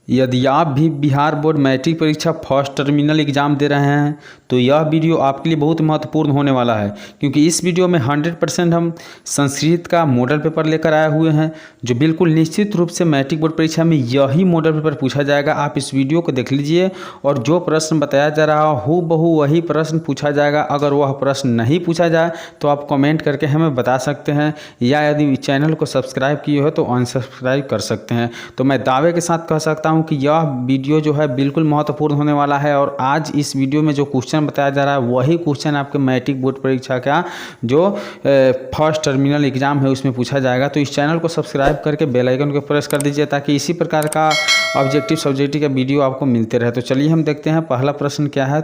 यदि आप भी बिहार बोर्ड मैट्रिक परीक्षा फर्स्ट टर्मिनल एग्ज़ाम दे रहे हैं तो यह वीडियो आपके लिए बहुत महत्वपूर्ण होने वाला है, क्योंकि इस वीडियो में 100% हम संस्कृत का मॉडल पेपर लेकर आए हुए हैं, जो बिल्कुल निश्चित रूप से मैट्रिक बोर्ड परीक्षा में यही मॉडल पेपर पूछा जाएगा। आप इस वीडियो को देख लीजिए और जो प्रश्न बताया जा रहा हो बहू वही प्रश्न पूछा जाएगा। अगर वह प्रश्न नहीं पूछा जाए तो आप कमेंट करके हमें बता सकते हैं, या यदि चैनल को सब्सक्राइब किए हो तो अनसब्सक्राइब कर सकते हैं। तो मैं दावे के साथ कह सकता हूँ कि यह वीडियो जो है बिल्कुल महत्वपूर्ण होने वाला है, और आज इस वीडियो में जो क्वेश्चन बताया जा रहा है वही क्वेश्चन आपके मैट्रिक बोर्ड परीक्षा का जो फर्स्ट टर्मिनल एग्जाम है उसमें पूछा जाएगा। तो इस चैनल को सब्सक्राइब करके बेल आइकन को प्रेस कर दीजिए ताकि इसी प्रकार का ऑब्जेक्टिव सब्जेक्टिव का वीडियो आपको मिलते रहे। तो चलिए हम देखते हैं पहला प्रश्न क्या है।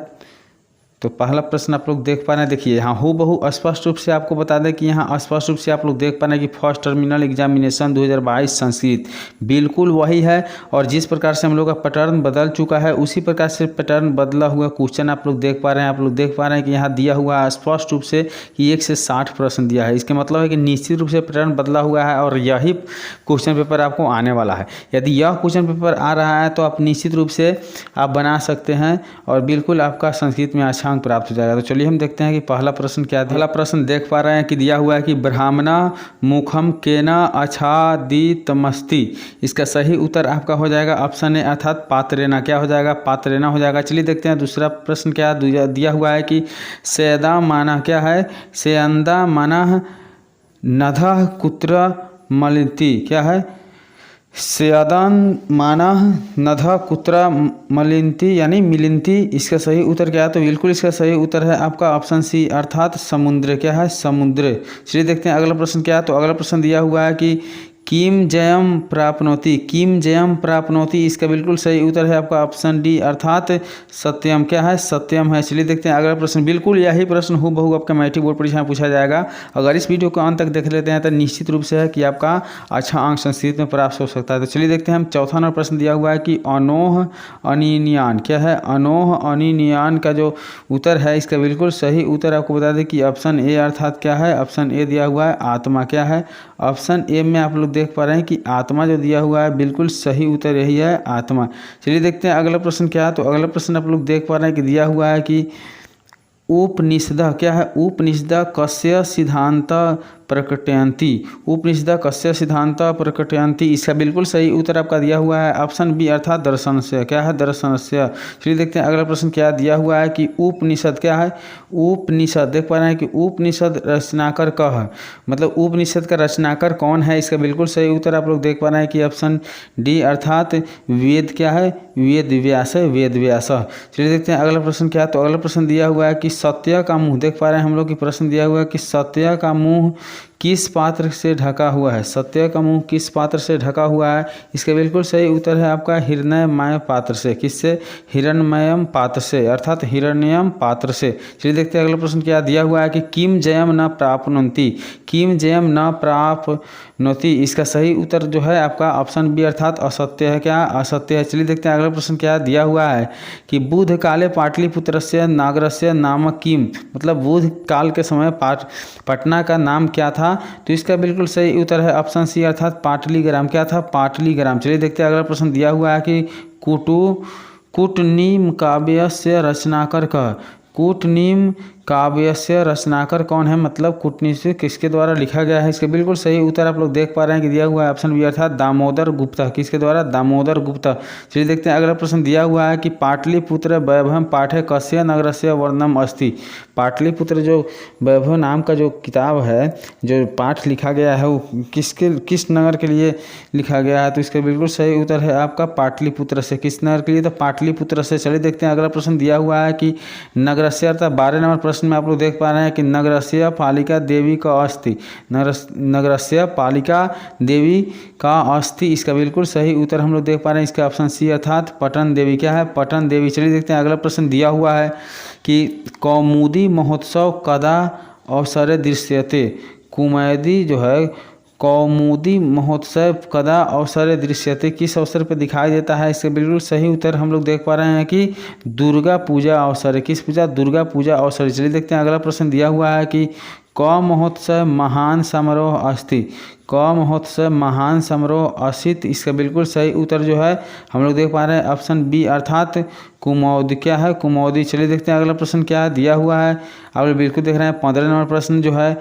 तो पहला प्रश्न आप लोग देख पा रहे हैं, देखिए यहाँ हूबहू स्पष्ट रूप से आपको बता दें कि यहाँ स्पष्ट रूप से आप लोग देख पा रहे हैं कि फर्स्ट टर्मिनल एग्जामिनेशन 2022 संस्कृत बिल्कुल वही है, और जिस प्रकार से हम लोग का पैटर्न बदल चुका है उसी प्रकार से पैटर्न बदला हुआ क्वेश्चन आप लोग देख पा रहे हैं। आप लोग देख पा रहे हैं कि यहाँ दिया हुआ है स्पष्ट रूप से कि 1 से 60 प्रश्न दिया है। इसका मतलब है कि निश्चित रूप से पैटर्न बदला हुआ है और यही क्वेश्चन पेपर आपको आने वाला है। यदि यह क्वेश्चन पेपर आ रहा है तो आप निश्चित रूप से आप बना सकते हैं और बिल्कुल आपका संस्कृत में अच्छा प्राप्त हो जाएगा। तो चलिए हम देखते हैं कि पहला प्रश्न क्या है। पहला प्रश्न देख पा रहे हैं कि दिया हुआ है कि ब्राह्मणा मुखम केना आच्छादितमस्ति। इसका सही उत्तर आपका हो जाएगा ऑप्शन ए अर्थात पात्रेना। क्या हो जाएगा? पात्रेना हो जाएगा। चलिए देखते हैं दूसरा प्रश्न क्या है। दिया हुआ है कि सेदा माना क्या है? सेयंदा माना नधा कुत्र मलिति। क्या है? सेयादान माना नधा कुत्रा मलिंती यानी मिलिंती। इसका सही उत्तर क्या है? तो बिल्कुल इसका सही उत्तर है आपका ऑप्शन सी अर्थात समुद्र। क्या है? समुद्र। चलिए देखते हैं अगला प्रश्न क्या है। तो अगला प्रश्न दिया हुआ है कि किम जयम प्राप्नोति। किम जयम प्राप्नोति, इसका बिल्कुल सही उत्तर है आपका ऑप्शन डी अर्थात सत्यम। क्या है? सत्यम है। चलिए देखते हैं अगला प्रश्न। बिल्कुल यही प्रश्न हूबहू आपका मैट्रिक बोर्ड परीक्षा में पूछा जाएगा। अगर इस वीडियो को अंत तक देख लेते हैं तो निश्चित रूप से है कि आपका अच्छा अंक संस्कृत में प्राप्त हो सकता है। तो चलिए देखते हैं हम चौथा नंबर प्रश्न दिया हुआ है कि अनोह अनिनियान। क्या है? अनोह अनिनियान का जो उत्तर है इसका बिल्कुल सही उत्तर आपको बता दें कि ऑप्शन ए अर्थात क्या है? ऑप्शन ए दिया हुआ है आत्मा। क्या है? ऑप्शन ए में आप लोग देख पा रहे हैं कि आत्मा जो दिया हुआ है बिल्कुल सही उत्तर यही है आत्मा। चलिए देखते हैं अगला प्रश्न क्या है। तो अगला प्रश्न आप लोग देख पा रहे हैं कि दिया हुआ है कि उपनिषद। क्या है? उपनिषद कस्य सिद्धांत प्रकटयन्ति। उपनिषद कस्य सिद्धांत प्रकटयन्ति, इसका बिल्कुल सही उत्तर आपका दिया हुआ है ऑप्शन बी अर्थात दर्शन से। क्या है? दर्शन से। चलिए देखते हैं अगला प्रश्न क्या दिया हुआ है कि उपनिषद। क्या है? उपनिषद देख पा रहे हैं कि उपनिषद रचनाकर कह है, मतलब उपनिषद का रचनाकर कौन है? इसका बिल्कुल सही उत्तर आप लोग देख पा रहे हैं कि ऑप्शन डी अर्थात वेद। क्या है? वेद व्यास है, वेद व्यास। चलिए देखते हैं अगला प्रश्न क्या है। तो अगला प्रश्न दिया हुआ है कि सत्य का मुंह। देख पा रहे हैं हम लोग कि प्रश्न दिया हुआ है कि सत्य का मुंह किस पात्र से ढका हुआ है? सत्य का मुंह किस पात्र से ढका हुआ है? इसका बिल्कुल सही उत्तर है आपका हिरण्यमय पात्र से। किससे? हिरण्यमय पात्र से अर्थात हिरण्यम पात्र से। चलिए देखते हैं अगला प्रश्न क्या दिया हुआ है कि किम जयम न प्राप्नोति। किम जयम न प्राप्नोति, इसका सही उत्तर जो है आपका ऑप्शन बी अर्थात असत्य है। क्या? असत्य है। चलिए देखते हैं अगला प्रश्न क्या दिया हुआ है कि बुध काले पाटलिपुत्रस्य नागरस्य नाम किम, मतलब बुध काल के समय पटना का नाम क्या था? तो इसका बिल्कुल सही उत्तर है ऑप्शन सी अर्थात पाटलीग्राम। क्या था? पाटलीग्राम। चलिए देखते हैं अगला प्रश्न दिया हुआ है कि कूटनीम काव्यस्य रचनाकर कह। कूटनीम काव्यस्य रचनाकर कौन है? मतलब कूटनीति से किसके द्वारा लिखा गया है? इसके बिल्कुल सही उत्तर आप लोग देख पा रहे हैं कि दिया हुआ है ऑप्शन बी अर्थात दामोदर गुप्ता। किसके द्वारा? दामोदर गुप्ता। चलिए देखते हैं अगला प्रश्न दिया हुआ है कि पाटलिपुत्र वैभवम पाठे कस्य नगरस्य वर्णनम अस्ति। पाटलिपुत्र जो वैभव नाम का जो किताब है, जो पाठ लिखा गया है, वो किस नगर के लिए लिखा गया है? तो इसका बिल्कुल सही उत्तर है आपका पाटलिपुत्र से। किस नगर के लिए? तो पाटलिपुत्र से। चलिए देखते हैं अगला प्रश्न दिया हुआ है कि नगरस्य अर्थात 12 नंबर प्रश्न में आप लोग देख पा रहे हैं कि नगरस्य पालिका देवी का अस्थि। नगरस्य पालिका देवी का अस्थि, इसका बिल्कुल सही उत्तर हम लोग देख पा रहे हैं इसका ऑप्शन सी अर्थात पटन देवी। क्या है? पटन देवी। चलिए देखते हैं अगला प्रश्न दिया हुआ है कि कौमुदी महोत्सव कदा अवसरे दृश्यते। कुमैदी जो है कौमुदी महोत्सव कदा अवसर दृश्यते, किस अवसर पर दिखाई देता है? इसका बिल्कुल सही उत्तर हम लोग देख पा रहे हैं कि दुर्गा पूजा अवसर है। किस पूजा? दुर्गा पूजा अवसर। चलिए देखते हैं अगला प्रश्न दिया हुआ है कि क महोत्सव महान समारोह अस्ति, क महोत्सव महान समारोह असित, इसका बिल्कुल सही उत्तर जो है हम लोग देख पा रहे हैं ऑप्शन बी अर्थात कुमोद। क्या है? कुमोदी। चलिए देखते हैं अगला प्रश्न क्या है दिया हुआ है। आप लोग बिल्कुल देख रहे हैं 15 नंबर प्रश्न जो है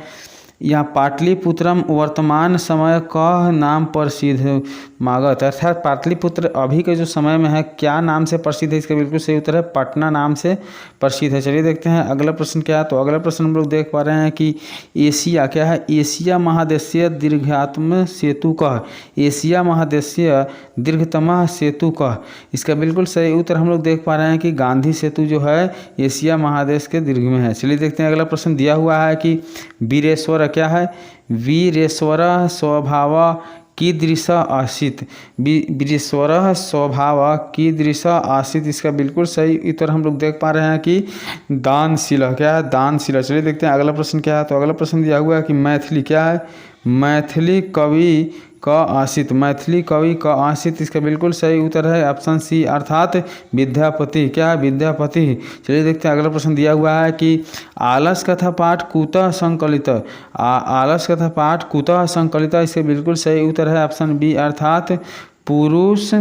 यहाँ पाटलिपुत्रम वर्तमान समय कह नाम प्रसिद्ध मागत, अर्थात पाटलिपुत्र अभी के जो समय में है क्या नाम से प्रसिद्ध है, इसका बिल्कुल सही उत्तर है पटना नाम से प्रसिद्ध है। चलिए देखते हैं अगला प्रश्न क्या है। तो अगला प्रश्न हम लोग देख पा रहे हैं कि एशिया क्या है? एशिया महादेशीय दीर्घतम सेतु कह, एशिया महादेशीय दीर्घतम सेतु कह, इसका बिल्कुल सही उत्तर हम लोग देख पा रहे हैं कि गांधी सेतु जो है एशिया महादेश के दीर्घ में है। चलिए देखते हैं अगला प्रश्न दिया हुआ है कि वीरेश्वर क्या है? वीरेश्वर स्वभाव कीदृश आसीत, वीरेश्वर स्वभाव कीदृश आसीत, इसका बिल्कुल सही उत्तर हम लोग देख पा रहे हैं कि दानशील। क्या है? दानशील। चलिए देखते हैं अगला प्रश्न क्या है। तो अगला प्रश्न दिया हुआ है कि मैथिली क्या है? मैथिली कवि क आसित, मैथिली कवि क आसित, इसका बिल्कुल सही उत्तर है ऑप्शन सी अर्थात विद्यापति। क्या है? विद्यापति। चलिए देखते हैं अगला प्रश्न दिया हुआ है कि आलस कथा पाठ कुतः संकलित, आलस कथा पाठ कुतः संकलित, इसके बिल्कुल सही उत्तर है ऑप्शन बी अर्थात पुरुष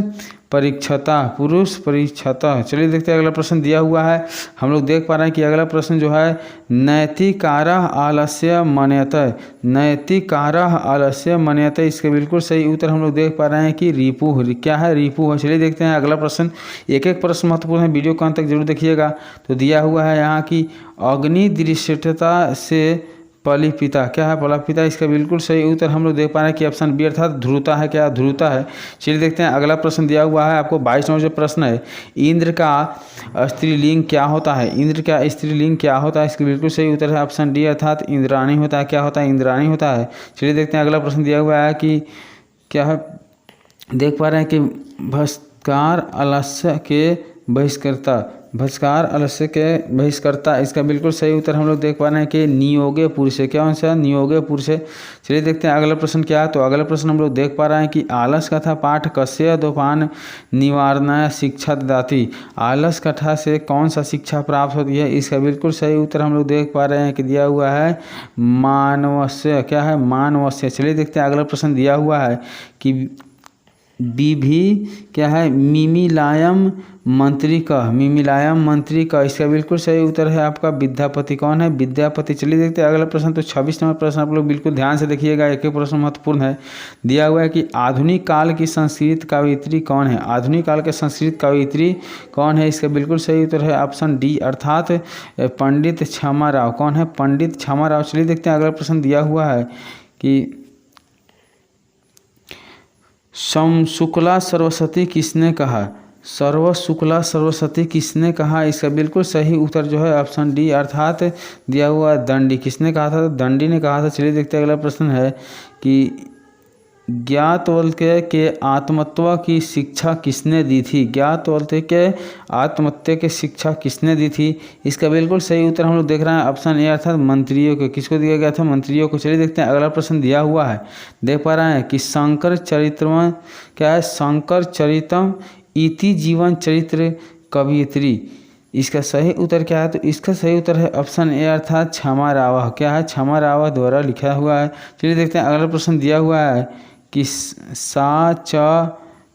परीक्षता, पुरुष परीक्षता। चलिए देखते हैं अगला प्रश्न दिया हुआ है। हम लोग देख पा रहे हैं कि अगला प्रश्न जो है नैतिकारः आलस्य मन्यते, नैतिकारः आलस्य मन्यते, इसके बिल्कुल सही उत्तर हम लोग देख पा रहे हैं कि रिपु। क्या है? रिपु है। चलिए देखते हैं अगला प्रश्न। एक एक प्रश्न महत्वपूर्ण है, वीडियो को अंत तक जरूर देखिएगा। तो दिया हुआ है यहाँ की अग्नि दृश्यता से पलिपिता। क्या है? पलिपिता, इसका बिल्कुल सही उत्तर हम लोग देख पा रहे हैं कि ऑप्शन बी अर्थात ध्रुता है। क्या? ध्रुता है। चलिए देखते हैं अगला प्रश्न दिया हुआ है आपको 22 नंबर जो प्रश्न है, इंद्र का स्त्रीलिंग क्या होता है? इंद्र का स्त्रीलिंग क्या होता है? इसका बिल्कुल सही उत्तर है ऑप्शन डी अर्थात इंद्राणी होता है। क्या होता है? इंद्राणी होता है। चलिए देखते हैं अगला प्रश्न दिया हुआ है कि क्या है? देख पा रहे हैं कि भस्कार आलस्य के बहिष्कर्ता, भस्कार आलस्य के बहिष्कर्ता, इसका बिल्कुल सही उत्तर हम लोग देख पा रहे हैं कि नियोगे पुरुष है। क्या है? नियोगे पुरुष है। चलिए देखते हैं अगला प्रश्न क्या है। तो अगला प्रश्न हम लोग देख पा रहे हैं कि आलस कथा पाठ कस्य दोपान निवारणाय शिक्षा ददाति, आलस कथा से कौन सा शिक्षा प्राप्त होती है? इसका बिल्कुल सही उत्तर हम लोग देख पा रहे हैं कि दिया हुआ है मानवस्य। क्या है? मानवस्य। चलिए देखते हैं अगला प्रश्न दिया हुआ है कि भी क्या है? मिमिलायम मंत्री का, मिमिलायम मंत्री का, इसका बिल्कुल सही उत्तर है आपका विद्यापति। कौन है? विद्यापति। चलिए देखते हैं अगला प्रश्न। तो 26 नंबर प्रश्न आप लोग बिल्कुल ध्यान से देखिएगा, एक एक प्रश्न महत्वपूर्ण है। दिया हुआ है कि आधुनिक काल की संस्कृत कवयित्री कौन है? आधुनिक काल के संस्कृत कवयित्री कौन है? इसका बिल्कुल सही उत्तर है ऑप्शन डी अर्थात पंडित क्षमा राव। कौन है? पंडित क्षमा राव। चलिए देखते हैं अगला प्रश्न दिया हुआ है कि शुक्ला सरस्वती किसने कहा? शुक्ला सरस्वती किसने कहा? इसका बिल्कुल सही उत्तर जो है ऑप्शन डी अर्थात दिया हुआ दंडी। किसने कहा था? दंडी ने कहा था। चलिए देखते हैं अगला प्रश्न है कि ज्ञातवल्क्य के आत्मत्व की शिक्षा किसने दी थी? ज्ञातवल्क्य के आत्महत्या की शिक्षा किसने दी थी? इसका बिल्कुल सही उत्तर हम लोग देख रहे हैं ऑप्शन ए अर्थात मंत्रियों को। किसको दिया गया था? मंत्रियों को। चलिए देखते हैं अगला प्रश्न दिया हुआ है, देख पा रहे हैं कि शंकर चरित्रम क्या है? शंकर चरितम इति जीवन चरित्र कवयित्री, इसका सही उत्तर क्या है? तो इसका सही उत्तर है ऑप्शन ए अर्थात क्षमा राव। क्या है? क्षमा राव द्वारा लिखा हुआ है। चलिए देखते हैं अगला प्रश्न दिया हुआ है कि सा च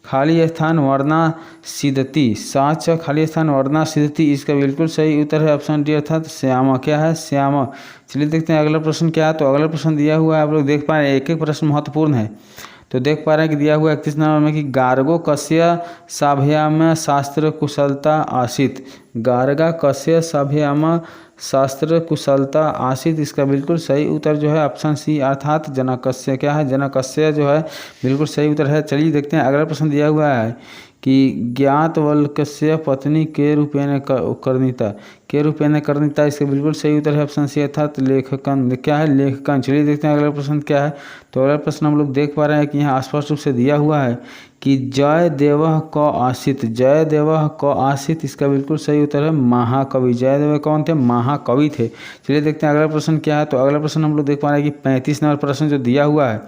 खाली स्थान वर्णा सिद्धति, सा च खाली स्थान वर्णा सिद्धति, इसका बिल्कुल सही उत्तर है ऑप्शन डी अर्थात श्यामा। क्या है? श्यामा। चलिए देखते हैं अगला प्रश्न क्या है। तो अगला प्रश्न दिया हुआ है, आप लोग देख पा रहे हैं एक एक प्रश्न महत्वपूर्ण है। तो देख पा रहे हैं कि दिया हुआ 31 नंबर में कि गार्गो कस्य साभयाम शास्त्र कुशलता आसित, गार्गा कस्य साभयाम शास्त्र कुशलता आसित, इसका बिल्कुल सही उत्तर जो है ऑप्शन सी अर्थात जनकस्य। क्या है? जनकस्य जो है बिल्कुल सही उत्तर है। चलिए देखते हैं अगला प्रश्न दिया हुआ है कि ज्ञातवल्क्य पत्नी के रूपेण कर्णिता, के रूपेण कर्णिता, इसका बिल्कुल सही उत्तर है ऑप्शन सी अर्थात लेखकन। क्या है? लेखकन। चलिए देखते हैं अगला प्रश्न क्या है। तो अगला प्रश्न हम लोग देख पा रहे हैं कि यहाँ स्पष्ट रूप से दिया हुआ है कि जय देवः क आसित, जय देवः क आसित, इसका बिल्कुल सही उत्तर है महाकवि। जयदेव कौन थे? महाकवि थे। चलिए देखते हैं अगला प्रश्न क्या है। तो अगला प्रश्न हम लोग देख पा रहे हैं कि 35 नंबर प्रश्न जो दिया हुआ है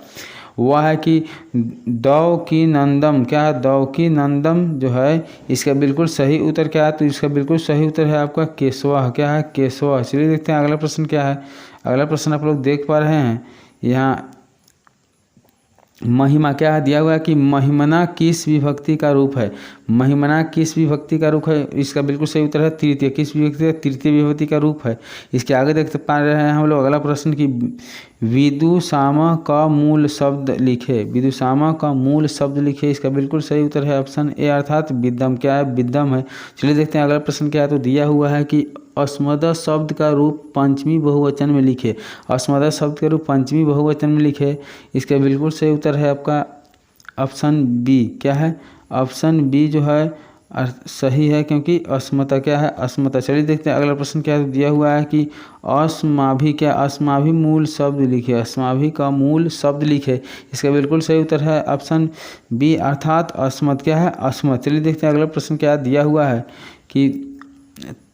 वह है कि दौ की नंदम। क्या है? दौ की नंदम जो है इसका बिल्कुल सही उत्तर क्या है? तो इसका बिल्कुल सही उत्तर है आपका केशव। क्या है? केशव। चलिए देखते हैं अगला प्रश्न क्या है। अगला प्रश्न आप लोग देख पा रहे हैं यहाँ महिमा क्या है दिया हुआ है कि महिमना किस विभक्ति का रूप है। महिमना किस विभक्ति का रूप है, इसका बिल्कुल सही उत्तर है तृतीय। किस विभक्ति का, तृतीय विभक्ति का रूप है। इसके आगे देखते पा रहे हैं हम लोग अगला प्रश्न की विदुषामा का मूल शब्द लिखे। विदुषामा का मूल शब्द लिखे, इसका बिल्कुल सही उत्तर है ऑप्शन ए अर्थात विद्यम। क्या है, विद्यम है। चलिए देखते हैं अगला प्रश्न क्या है। तो दिया हुआ है कि अस्मदा शब्द का रूप पंचमी बहुवचन में लिखे। अस्मदा शब्द का रूप पंचमी बहुवचन में लिखे, इसका बिल्कुल सही उत्तर है आपका ऑप्शन बी। क्या है, ऑप्शन बी जो है सही है, क्योंकि अस्मता क्या है, अस्मता। चलिए देखते हैं अगला प्रश्न क्या है। दिया हुआ है कि अस्माभि क्या, अस्माभि मूल शब्द लिखे। अस्माभि का मूल शब्द लिखे, इसका बिल्कुल सही उत्तर है ऑप्शन बी अर्थात अस्मत्। क्या है, अस्मत्। चलिए देखते हैं अगला प्रश्न क्या दिया हुआ है कि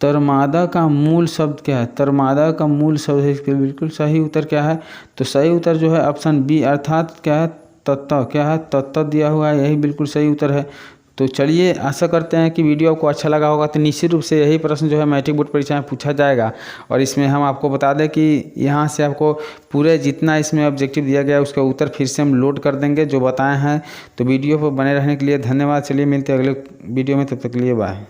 तरमादा का मूल शब्द क्या है। तरमादा का मूल शब्द है, इसके बिल्कुल सही उत्तर क्या है। तो सही उत्तर जो है ऑप्शन बी अर्थात क्या है, तत्व। क्या है, तत्व दिया हुआ है, यही बिल्कुल सही उत्तर है। तो चलिए आशा करते हैं कि वीडियो आपको अच्छा लगा होगा। तो निश्चित रूप से यही प्रश्न जो है मैट्रिक बोर्ड परीक्षा में पूछा जाएगा, और इसमें हम आपको बता दें कि यहाँ से आपको पूरे जितना इसमें ऑब्जेक्टिव दिया गया है उसका उत्तर फिर से हम लोड कर देंगे जो बताए हैं। तो वीडियो पर बने रहने के लिए धन्यवाद। चलिए मिलते हैं अगले वीडियो में, तब तक के लिए बाय।